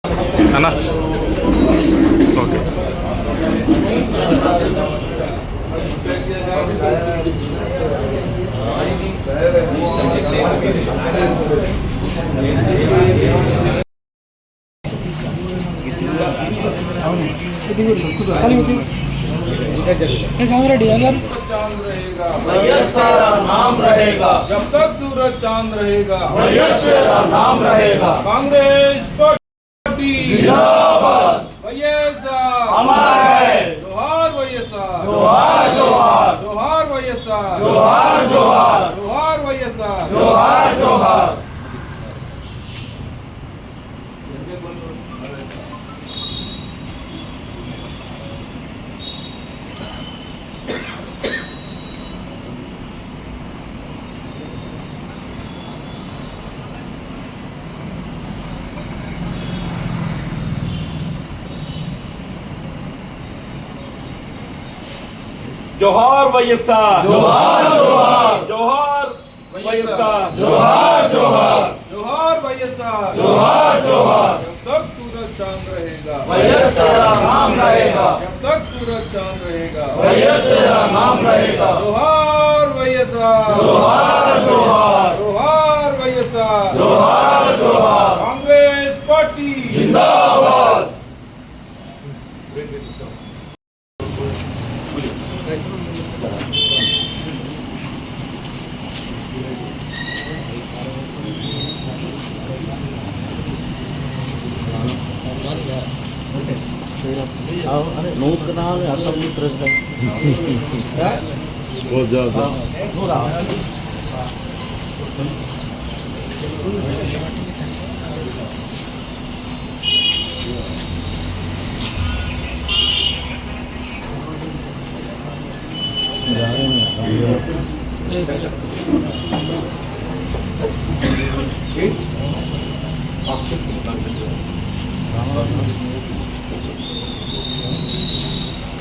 అన్నా ఓకే नाम रहेगा जब तक सूरज चांद रहेगा नाम रहेगा कांग्रेस पार्टी जिंदाबाद वैएसआर अमर है जोहार वैएसआर जोहार जोहार जोहार वैएसआर जोहार जोहार जोहार वैएसआर जोहार जोहार जोहार वैएसआर जोहार जोहार जोहार वैएसआर जोहार जोहार जोहार वैएसआर जोहार जोहार जब तक सूरज चांद रहेगा वैएसआर नाम रहेगा जब तक सूरज चांद रहेगा वैएसआर नाम रहेगा जोहार वैएसआर जोहार जोहार जोहार वैएसआर जोहार जोहार कांग्रेस पार्टी जिंदाबाद नूतन असेंबली प्रेसिडेंट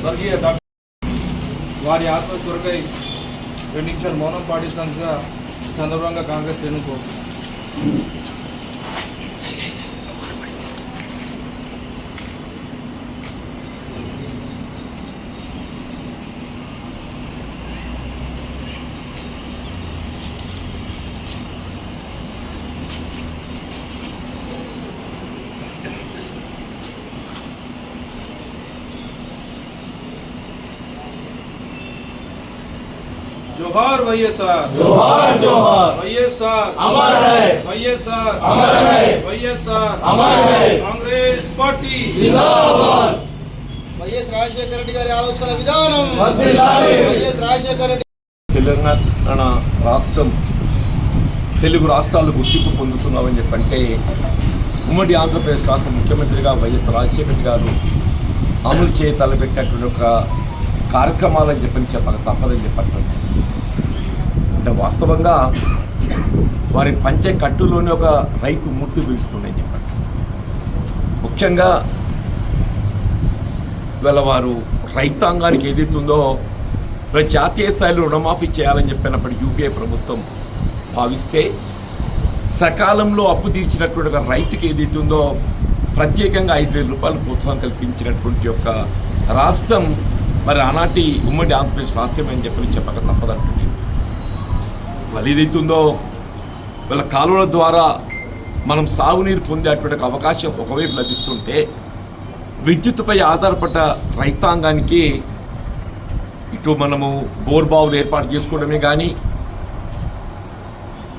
స్వర్గీయ డాక్టర్ వారి ఆత్మ కొరకై 2 నిమిషాలు మౌనం పాటించడానికి సందర్భంగా కాంగ్రెస్ శ్రేణుకు जोहार वैएसआर जोहार जोहार वैएसआर अमर है वैएसआर अमर है वैएसआर अमर है कांग्रेस पार्टी जिंदाबाद వైఎస్ రాజశేఖర రెడ్డి గారి ఆలోచన విధానం వర్ధిల్లాలి వైఎస్ రాజశేఖర రెడ్డి తెలంగాణ రాష్ట్రం తెలుగు రాష్ట్రాలు గుర్తింపు పొందుతున్నామని చెప్పంటే ఉమ్మడి ఆంధ్రప్రదేశ్ రాష్ట్ర ముఖ్యమంత్రిగా వైఎస్ రాజశేఖర రెడ్డి గారు అమలు చేయ తలపెట్టినటువంటి ఒక కార్యక్రమాలని చెప్పక తప్పదని చెప్పట్లేదు. అంటే వాస్తవంగా వారి పంచే కట్టులోనే ఒక రైతు మూర్తి పిలుస్తుందని చెప్పండి. ముఖ్యంగా ఇవాళ వారు రైతాంగానికి ఏదైతుందో జాతీయ స్థాయిలో రుణమాఫీ చేయాలని చెప్పినప్పుడు యూపీఏ ప్రభుత్వం భావిస్తే సకాలంలో అప్పు తీర్చినటువంటి ఒక రైతుకి ఏదైతుందో ప్రత్యేకంగా 5,000 రూపాయలు ప్రోత్సాహం కల్పించినటువంటి యొక్క రాష్ట్రం మరి ఆనాటి ఉమ్మడి ఆంధ్రప్రదేశ్ రాష్ట్రం అని చెప్పక తప్పదంటుంది. వాళ్ళు ఏదైతుందో వీళ్ళ కాలువల ద్వారా మనం సాగునీరు పొందేటువంటి అవకాశం ఒకవైపు లభిస్తుంటే విద్యుత్తుపై ఆధారపడ్డ రైతాంగానికి ఇటు మనము బోర్బావులు ఏర్పాటు చేసుకోవడమే కానీ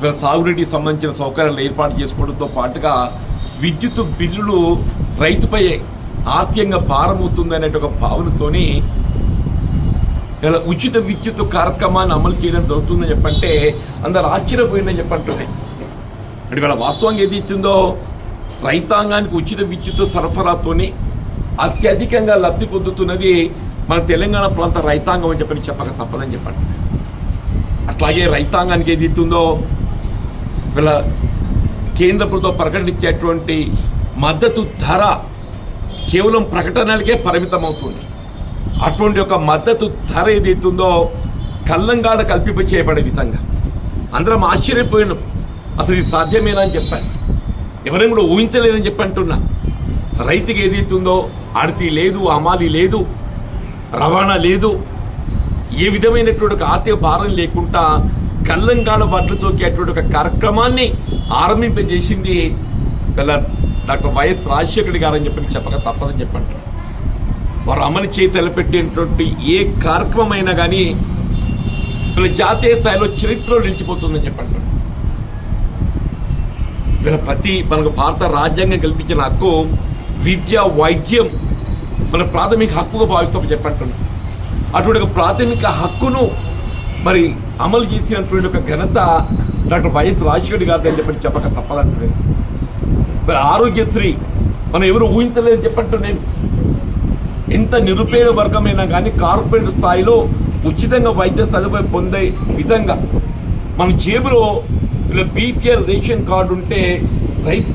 వీళ్ళ సాగునీటికి సంబంధించిన సౌకర్యాలు ఏర్పాటు చేసుకోవడంతో పాటుగా విద్యుత్ బిల్లులు రైతుపై ఆర్థికంగా భారమవుతుందనే ఒక భావనతోని ఇలా ఉచిత విద్యుత్ కార్యక్రమాన్ని అమలు చేయడం జరుగుతుందని చెప్పంటే అందరు ఆశ్చర్యపోయిందని చెప్పంటున్నాయి. అంటే వీళ్ళ వాస్తవంగా ఏది ఇచ్చిందో రైతాంగానికి ఉచిత విద్యుత్ సరఫరాతోని అత్యధికంగా లబ్ధి పొందుతున్నది మన తెలంగాణ ప్రాంత రైతాంగం అని చెప్పక తప్పదని చెప్పండి. అట్లాగే రైతాంగానికి ఏది ఇస్తుందో వీళ్ళ కేంద్ర ప్రభుత్వం ప్రకటించేటువంటి మద్దతు ధర కేవలం ప్రకటనలకే పరిమితం అవుతుంది. అటువంటి ఒక మద్దతు ధర ఏదైతుందో కల్లంగాడ కల్పింప చేయబడే విధంగా అందరం ఆశ్చర్యపోయినాం. అసలు ఇది సాధ్యమేనా అని చెప్పాను. ఎవరైనా కూడా ఊహించలేదని చెప్పి అంటున్నా. రైతుకి ఏదైతుందో ఆడితి లేదు, అమాలి లేదు, రవాణా లేదు, ఏ విధమైనటువంటి ఒక ఆర్థిక భారం లేకుండా కల్లంగాడ వడ్లు తోకేటువంటి ఒక కార్యక్రమాన్ని ఆరంభింపజేసింది వీళ్ళ డాక్టర్ వైఎస్ రాజశేఖర గారు అని చెప్పక తప్పదని చెప్పండి. వారు అమలు చేయి తలపెట్టినటువంటి ఏ కార్యక్రమం అయినా కానీ వీళ్ళ జాతీయ స్థాయిలో చరిత్రలో నిలిచిపోతుందని చెప్పండి. వీళ్ళ మనకు భారత రాజ్యాంగం కల్పించిన హక్కు విద్య, వైద్యం మన ప్రాథమిక హక్కుగా భావిస్తామని చెప్పంటున్నాం. అటువంటి ఒక ప్రాథమిక హక్కును మరి అమలు చేసినటువంటి ఒక ఘనత డాక్టర్ వైఎస్ రాజశేఖర గారు అని చెప్పక తప్పదంటున్నాను. మరి ఆరోగ్యశ్రీ మనం ఎవరు ఊహించలేదని చెప్పంటున్నాను. ఎంత నిరుపేద వర్గమైనా కానీ కార్పొరేట్ స్థాయిలో ఉచితంగా వైద్య సదుపాయం పొందే విధంగా మన జేబులో ఇలా బీపీఎల్ రేషన్ కార్డు ఉంటే రైతు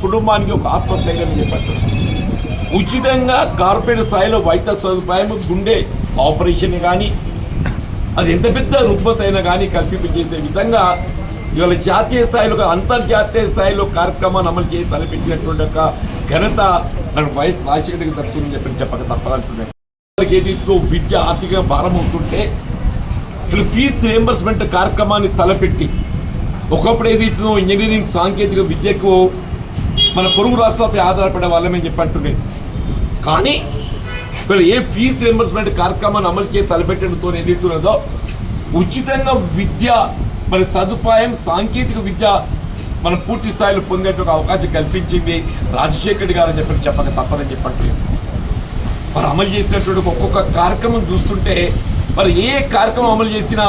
కుటుంబానికి ఒక ఆత్మస్థైర్యం చెప్పండి. ఉచితంగా కార్పొరేట్ స్థాయిలో వైద్య సదుపాయం, గుండె ఆపరేషన్ కానీ అది ఎంత పెద్ద రుగ్మత అయినా కానీ కల్పింపజేసే విధంగా ఇవాళ జాతీయ స్థాయిలో అంతర్జాతీయ స్థాయిలో కార్యక్రమాన్ని అమలు చేసి తలపెట్టినటువంటి ఒక ఘనత నాకు వైఎస్ రాజశేఖరికి దక్కుతుందని చెప్పక తప్పదంటున్నాను. ఏదైతే విద్య ఆర్థిక భారం అవుతుంటే ఫీజు రియంబర్స్మెంట్ కార్యక్రమాన్ని తలపెట్టి ఒకప్పుడు ఏదైతుందో ఇంజనీరింగ్ సాంకేతిక విద్యకు మన పొరుగు రాష్ట్రాలపై ఆధారపడే వాళ్ళమని చెప్పంటున్నాయి. కానీ వీళ్ళు ఏ ఫీజు రియంబర్స్మెంట్ కార్యక్రమాన్ని అమలు చేసి తలపెట్టడంతో ఏదైతున్నదో ఉచితంగా విద్య మరి సదుపాయం, సాంకేతిక విద్య మనం పూర్తి స్థాయిలో పొందేటువంటి అవకాశం కల్పించింది రాజశేఖర్ గారు అని చెప్పక తప్పదని చెప్పంటున్నాయి. మరి అమలు చేసినటువంటి ఒక్కొక్క కార్యక్రమం చూస్తుంటే మరి ఏ కార్యక్రమం అమలు చేసినా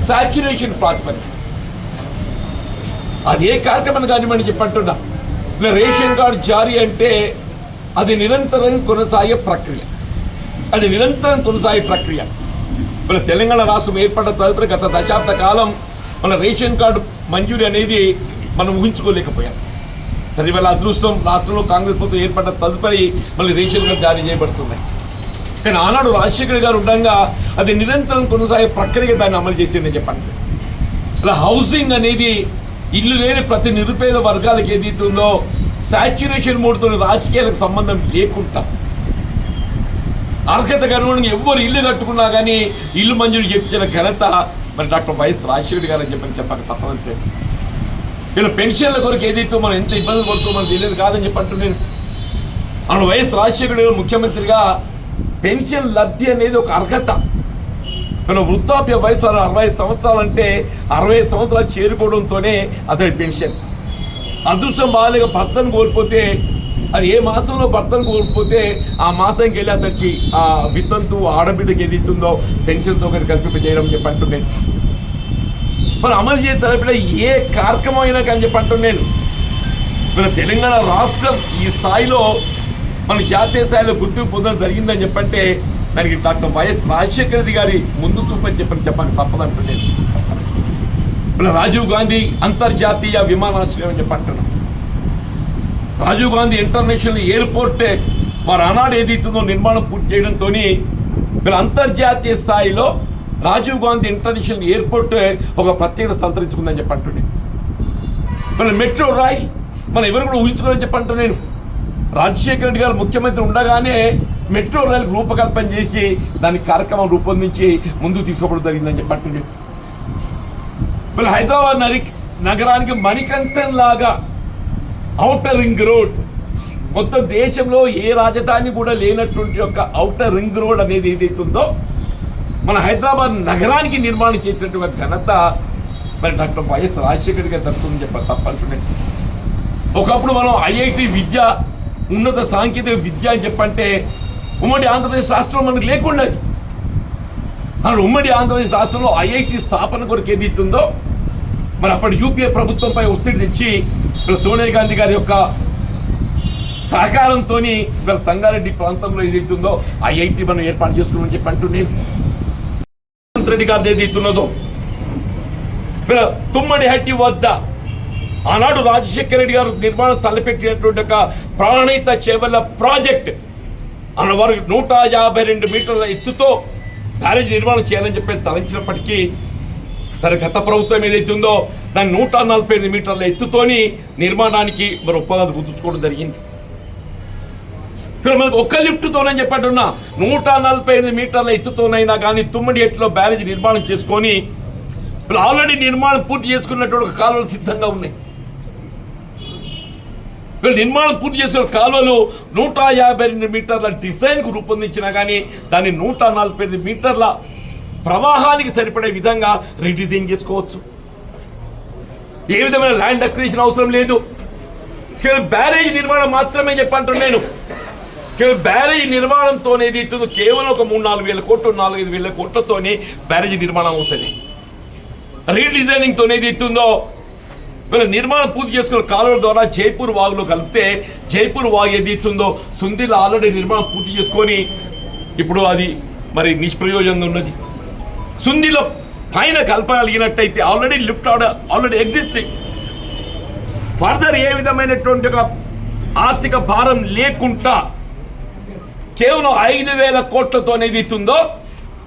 సాచ్యురేషన్ ప్రాతిపదిక అది ఏ కార్యక్రమం కానివ్వండి చెప్పంటున్నా. ఇలా రేషన్ కార్డు జారీ అంటే అది నిరంతరం కొనసాగే ప్రక్రియ. మన తెలంగాణ రాష్ట్రం ఏర్పడ్డ తదుపరి గత దశాబ్ద కాలం మన రేషన్ కార్డు మంజూరీ అనేది మనం ఊహించుకోలేకపోయాం. సరే ఇవాళ అదృష్టం రాష్ట్రంలో కాంగ్రెస్ ప్రభుత్వం ఏర్పడ్డ తదుపరి మళ్ళీ రేషన్ కార్డు జారీ చేయబడుతున్నాయి. కానీ ఆనాడు రాజశేఖర్ గారు ఉండగా అది నిరంతరం కొనసాగే ప్రక్రియగా దాన్ని అమలు చేసిందని చెప్పండి. ఇలా హౌసింగ్ అనేది ఇల్లు లేని ప్రతి నిరుపేద వర్గాలకు ఏదైతుందో సాచ్యురేషన్ మోడ్తో రాజకీయాలకు సంబంధం లేకుండా అర్హతకు అనుగుణంగా ఎవరు ఇల్లు కట్టుకున్నా కానీ ఇల్లు మంజూరు చేయించిన ఘనత మరి డాక్టర్ వైఎస్ రాజశేఖర్ గారు అని చెప్పక తప్పదంటే. ఇలా పెన్షన్ల కొరకు ఏదైతే మనం ఎంత ఇబ్బంది పడుతుందో మనకు తెలియదు కాదని చెప్పంటున్నాను. మన వైఎస్ రాజశేఖర్ గారు ముఖ్యమంత్రిగా పెన్షన్ లబ్ధి అనేది ఒక అర్హత. మన వృద్ధాప్య వయసు 60 సంవత్సరాలు అంటే 60 సంవత్సరాలు చేరుకోవడంతోనే అతడి పెన్షన్. అదృష్టం బాగాలేక భర్తను కోల్పోతే అది ఏ మాసంలో భర్తను కోల్పోతే ఆ మాసంకి వెళ్ళి అతనికి ఆ వితంతు ఆడబిడ్డకి ఏదైతుందో పెన్షన్తో కల్పింపజేయడం చెప్పంటున్నాను. మనం అమలు చేసే తరపున ఏ కార్యక్రమం అయినా కానీ చెప్పంటున్నాను. మన తెలంగాణ రాష్ట్రం ఈ స్థాయిలో మన జాతీయ స్థాయిలో గుర్తింపు పొందడం జరిగిందని చెప్పంటే దానికి డాక్టర్ వైఎస్ రాజశేఖర రెడ్డి గారి ముందు చూపని చెప్పక తప్పదంటున్నాను. మన రాజీవ్ గాంధీ అంతర్జాతీయ విమానాశ్రయం అని చెప్పంటున్నాం. రాజీవ్ గాంధీ ఇంటర్నేషనల్ ఎయిర్పోర్టే వారు ఆనాడు ఏదైతుందో నిర్మాణం పూర్తి చేయడంతో వీళ్ళ అంతర్జాతీయ స్థాయిలో రాజీవ్ గాంధీ ఇంటర్నేషనల్ ఎయిర్పోర్ట్ ఒక ప్రత్యేకత సంతరించుకుందని చెప్పంటున్నాను. వీళ్ళ మెట్రో రైల్ మనం ఎవరు కూడా ఊహించుకోవాలని చెప్పంటున్నాను. రాజశేఖర రెడ్డి గారు ముఖ్యమంత్రి ఉండగానే మెట్రో రైలు రూపకల్పన చేసి దానికి కార్యక్రమం రూపొందించి ముందుకు తీసుకోవడం జరిగిందని చెప్పంటున్నాను. వీళ్ళు హైదరాబాద్ నగరానికి మణికంఠన్ లాగా ఔటర్ రింగ్ రోడ్, మొత్తం దేశంలో ఏ రాజధాని కూడా లేనటువంటి ఒక ఔటర్ రింగ్ రోడ్ అనేది ఏదైతుందో మన హైదరాబాద్ నగరానికి నిర్మాణం చేసినటువంటి ఘనత మరి డాక్టర్ వైఎస్ రాజశేఖర్ గారు దక్కుతుందని చెప్పాలి తప్పంటున్నాను. ఒకప్పుడు మనం ఐఐటి విద్య, ఉన్నత సాంకేతిక విద్య అని చెప్పంటే ఉమ్మడి ఆంధ్రప్రదేశ్ రాష్ట్రంలో మనకు లేకుండా అక్కడ ఉమ్మడి ఆంధ్రప్రదేశ్ రాష్ట్రంలో ఐఐటి స్థాపన కొరకు ఏదైతుందో మరి అప్పటి యూపీఏ ప్రభుత్వంపై ఒత్తిడి తెచ్చి సోనియా గాంధీ గారి యొక్క సహకారంతో సంగారెడ్డి ప్రాంతంలో ఏదైతుందో ఐఐటి మనం ఏర్పాటు చేసుకున్నామని చెప్పి అంటున్నాను. రెడ్డి గారు ఏదైతున్నదో తుమ్మడి హట్టి వద్ద ఆనాడు రాజశేఖర రెడ్డి గారు నిర్మాణం తలపెట్టినటువంటి ఒక ప్రాణహిత చేవల ప్రాజెక్ట్ అన్నవారు 152 మీటర్ల ఎత్తుతో బ్యారేజ్ నిర్మాణం చేయాలని చెప్పి తలంచినప్పటికీ సరే గత ప్రభుత్వం ఏదైతుందో దాన్ని 148 మీటర్ల ఎత్తుతోని నిర్మాణానికి మరి ఒప్పందాలు కుదుర్చుకోవడం జరిగింది. ఇక్కడ మనకు ఒక్క లిఫ్ట్తోనని చెప్పట్టున్నా 145 మీటర్ల ఎత్తుతోనైనా కానీ తుమ్మడి ఎట్టులో బ్యారేజ్ నిర్మాణం చేసుకొని ఆల్రెడీ నిర్మాణం పూర్తి చేసుకున్నటువంటి కాలువలు సిద్ధంగా ఉన్నాయి. నిర్మాణం పూర్తి చేసుకున్న కాలువలు 152 మీటర్ల డిజైన్కు రూపొందించినా కానీ దాన్ని 145 మీటర్ల ప్రవాహానికి సరిపడే విధంగా రీడిజైన్ చేసుకోవచ్చు. ఏ విధమైన ల్యాండ్ అక్విజిషన్ అవసరం లేదు. కేవలం బ్యారేజ్ నిర్మాణం మాత్రమే చెప్పంటున్నాను నేను. కేవలం బ్యారేజ్ నిర్మాణంతో ఏదైతుందో కేవలం ఒక 3-4 వేల కోట్లు 4-5 వేల కోట్లతోనే బ్యారేజ్ నిర్మాణం అవుతుంది. రీడిజైనింగ్తో ఏదైతుందో వీళ్ళ నిర్మాణం పూర్తి చేసుకున్న కాలువల ద్వారా జైపూర్ వాగులో కలిపితే జైపూర్ వాగు ఏదైతుందో సుందిలో ఆల్రెడీ నిర్మాణం పూర్తి చేసుకొని ఇప్పుడు అది మరి నిష్ప్రయోజనంగా ఉన్నది. సుందిలో పైన కలపగలిగినట్టయితే already lift already existing further ఏ విధమైనటువంటి ఒక ఆర్థిక భారం లేకుండా కేవలం 5,000 కోట్లతోనేది ఇస్తుందో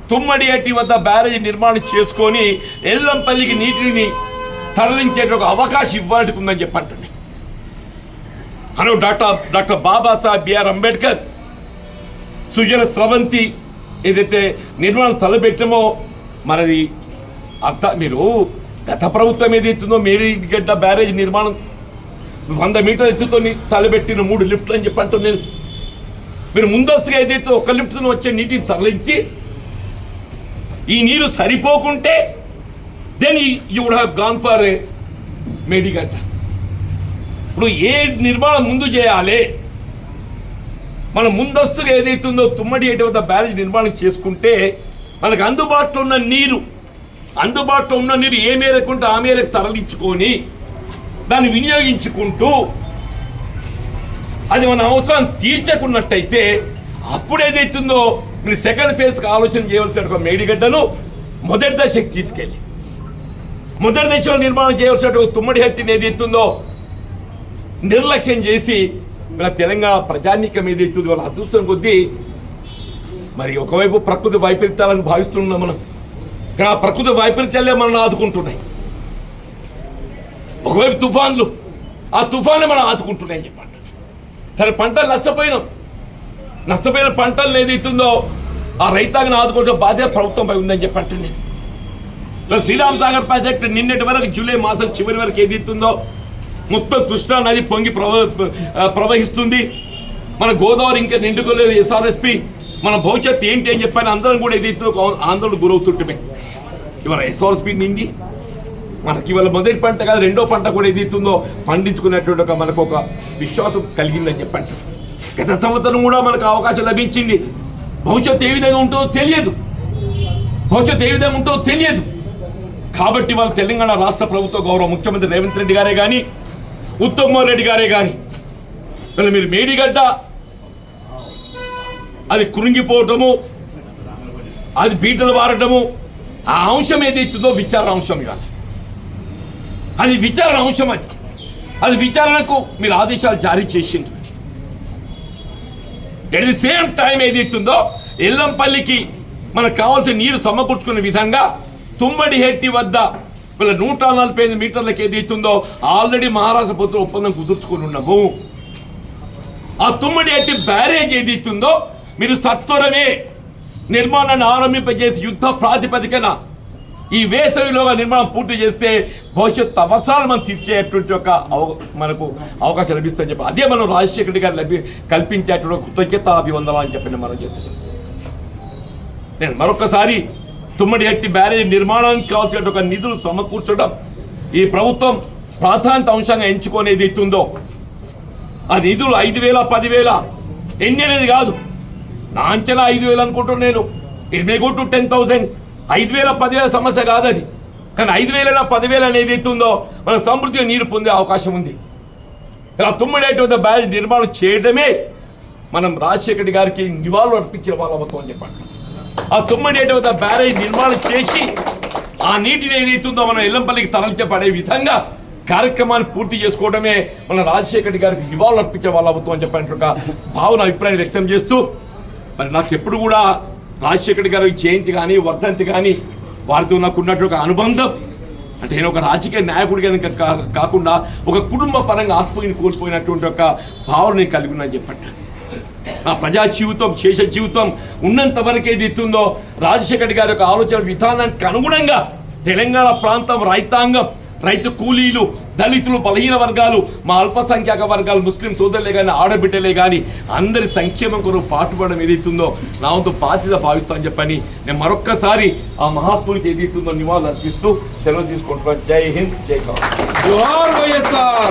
తుమ్మడియేటి వద్ద బ్యారేజ్ నిర్మాణం చేసుకొని ఎల్లంపల్లికి నీటిని తరలించే ఒక అవకాశం ఇవ్వాల్సి ఉందని చెప్పండి. అను డాక్టర్ బాబాసాహెబ్ బిఆర్ అంబేద్కర్ సుజల స్రవంతి ఏదైతే నిర్మాణం తలపెట్టమో మనది మీరు గత ప్రభుత్వం ఏదైతుందో మేడిగడ్డ బ్యారేజ్ నిర్మాణం 100 మీటర్ల ఎత్తుతో తలబెట్టిన 3 లిఫ్ట్లు అని చెప్పంటాను నేను. మీరు ముందస్తుగా ఏదైతే ఒక లిఫ్ట్తో వచ్చే నీటిని తరలించి ఈ నీరు సరిపోకుంటే then you would have gone for Medigadda. ఇప్పుడు ఏ నిర్మాణం ముందు చేయాలి, మనం ముందస్తుగా ఏదైతుందో తుమ్మడి ఏటి వద్ద బ్యారేజ్ నిర్మాణం చేసుకుంటే మనకు అందుబాటులో ఉన్న నీరు ఏ మేరకు ఉంటే ఆ మేరకు తరలించుకొని దాన్ని వినియోగించుకుంటూ అది మన అవసరం తీర్చకున్నట్టయితే అప్పుడు ఏదైతుందో మీరు సెకండ్ ఫేజ్కి ఆలోచన చేయవలసిన ఒక మేడిగడ్డను మొదటి దశకి తీసుకెళ్ళి మొదటి దశలో నిర్మాణం చేయవలసిన తుమ్మడి హట్టిని ఏదైతుందో నిర్లక్ష్యం చేసి మన తెలంగాణ ప్రజానీకం ఏదైతుందో వాళ్ళ అదృష్టం కొద్దీ మరి ఒకవైపు ప్రకృతి వైపరీత్యాలను భావిస్తున్నాం మనం. కానీ ఆ ప్రకృతి వైపరీత్యాలే మనల్ని ఆదుకుంటున్నాయి. ఒకవైపు తుఫాన్లు, ఆ తుఫాన్లు మనం ఆదుకుంటున్నాయని చెప్పండి. సరే పంటలు నష్టపోయిన పంటలు ఏదైతుందో ఆ రైతాంగాన్ని ఆదుకోవాల్సిన బాధ్యత ప్రభుత్వంపై ఉందని చెప్పండి. శ్రీరామ్ సాగర్ ప్రాజెక్టు నిన్నటి వరకు జూలై మాసం చివరి వరకు ఏదైతుందో మొత్తం కృష్ణా నది పొంగి ప్రవహిస్తుంది. మన గోదావరి ఇంకా నిండుకోలేదు. ఎస్ఆర్ఎస్పి మన భవిష్యత్తు ఏంటి అని చెప్పని అందరం కూడా ఏదైతే ఆందోళన గురవుతుంటే ఇవాళ ఎస్ఆర్ఎస్పి నిండి మనకి ఇవాళ మొదటి పంట కాదు రెండో పంట కూడా ఏదైతుందో పండించుకునేటువంటి ఒక మనకు ఒక విశ్వాసం కలిగిందని చెప్పండి. గత సంవత్సరం కూడా మనకు అవకాశం లభించింది. భవిష్యత్తు ఏ విధంగా ఉంటుందో తెలియదు. కాబట్టి వాళ్ళు తెలంగాణ రాష్ట్ర ప్రభుత్వ గౌరవ ముఖ్యమంత్రి రేవంత్ రెడ్డి గారే కానీ ఉత్తమ్ కుమార్ రెడ్డి గారే కానీ వీళ్ళు మీరు మేడిగడ్డ అది కురింగిపోవటము, అది బీటలు వారటము, ఆ అంశం ఏదైతుందో విచారణ అంశం కాదు. అది విచారణ అంశం. అది విచారణకు మీరు ఆదేశాలు జారీ చేసింది. ఎట్ ది సేమ్ టైం ఏదైతుందో ఎల్లంపల్లికి మనకు కావాల్సిన నీరు సమకూర్చుకునే విధంగా తుమ్మడి హెట్టి వద్ద వీళ్ళ 145 మీటర్లకు ఏదైతుందో ఆల్రెడీ మహారాష్ట్ర ప్రభుత్వం ఒప్పందం కుదుర్చుకుని ఉన్నాము. ఆ తుమ్మడి హెట్టి బ్యారేజ్ ఏదైతుందో మీరు సత్వరమే నిర్మాణాన్ని ఆరంభింపజేసి యుద్ధ ప్రాతిపదికన ఈ వేసవిలోగా నిర్మాణం పూర్తి చేస్తే భవిష్యత్తు అవసరాలు మనం తీర్చేటువంటి ఒక మనకు అవకాశం లభిస్తుందని చెప్పి అదే మనం రాజశేఖర రెడ్డి గారు కల్పించేటువంటి కృతజ్ఞత అభివందనం అని చెప్పి మనం చేస్తున్నాం. నేను మరొకసారి తుమ్మడి హట్టి బ్యారేజ్ నిర్మాణానికి కావాల్సిన ఒక నిధులు సమకూర్చడం ఈ ప్రభుత్వం ప్రాధాన్యత అంశంగా ఎంచుకునేది ఇస్తుందో ఆ నిధులు 5,000 10,000 ఎన్ని అనేది కాదు. నా అంచనా 5,000 అనుకుంటున్నాను నేను. It may go to 10,000. 5,000 10,000 సమస్య కాదు అది. కానీ 5,000 10,000 అనేది ఎత్తుందో మన సమృద్ధిగా నీరు పొందే అవకాశం ఉంది. ఇలా తుమ్మడి వద్ద బ్యారేజ్ నిర్మాణం చేయడమే మనం రాజశేఖర రెడ్డి గారికి నివాళులు అర్పించిన వాళ్ళతో అని చెప్పండి. ఆ తుమ్మడి వద్ద బ్యారేజ్ నిర్మాణం చేసి ఆ నీటిని ఏదైతుందో మనం ఎల్లంపల్లికి తరలించబడే విధంగా కార్యక్రమాన్ని పూర్తి చేసుకోవడమే మన రాజశేఖర రెడ్డి గారికి నివాళులు అర్పించే వాళ్ళతో అని చెప్పినట్టు ఒక భావన అభిప్రాయం వ్యక్తం చేస్తూ మరి నాకు ఎప్పుడు కూడా రాజశేఖర రెడ్డి గారి జయంతి కానీ వర్ధంతి కానీ వారితో నాకు ఉన్నటువంటి ఒక అనుబంధం అంటే నేను ఒక రాజకీయ నాయకుడిగా కాకుండా ఒక కుటుంబ పరంగా ఆత్మీయని కోల్పోయినటువంటి ఒక భావన నేను కలిగి ఉన్నాను చెప్పండి. ఆ ప్రజా జీవితం శేష జీవితం ఉన్నంత వరకు ఏది ఇస్తుందో రాజశేఖర్ గారి యొక్క ఆలోచన విధానానికి అనుగుణంగా తెలంగాణ ప్రాంతం రైతాంగం, రైతు కూలీలు, దళితులు, బలహీన వర్గాలు, మా అల్పసంఖ్యాక వర్గాలు, ముస్లిం సోదరులే కానీ ఆడబిడ్డలే కానీ అందరి సంక్షేమం కొరకు పాటుపడడం ఏదైతుందో నా వంతు బాధ్యత భావిస్తానని చెప్పని నేను మరొక్కసారి ఆ మహాత్మునికి ఏదైతుందో నివాళులు అర్పిస్తూ సెలవు తీసుకుంటున్నాను. జై హింద్, జై కాంగ్రెస్. జోహార్ వైఎస్ఆర్.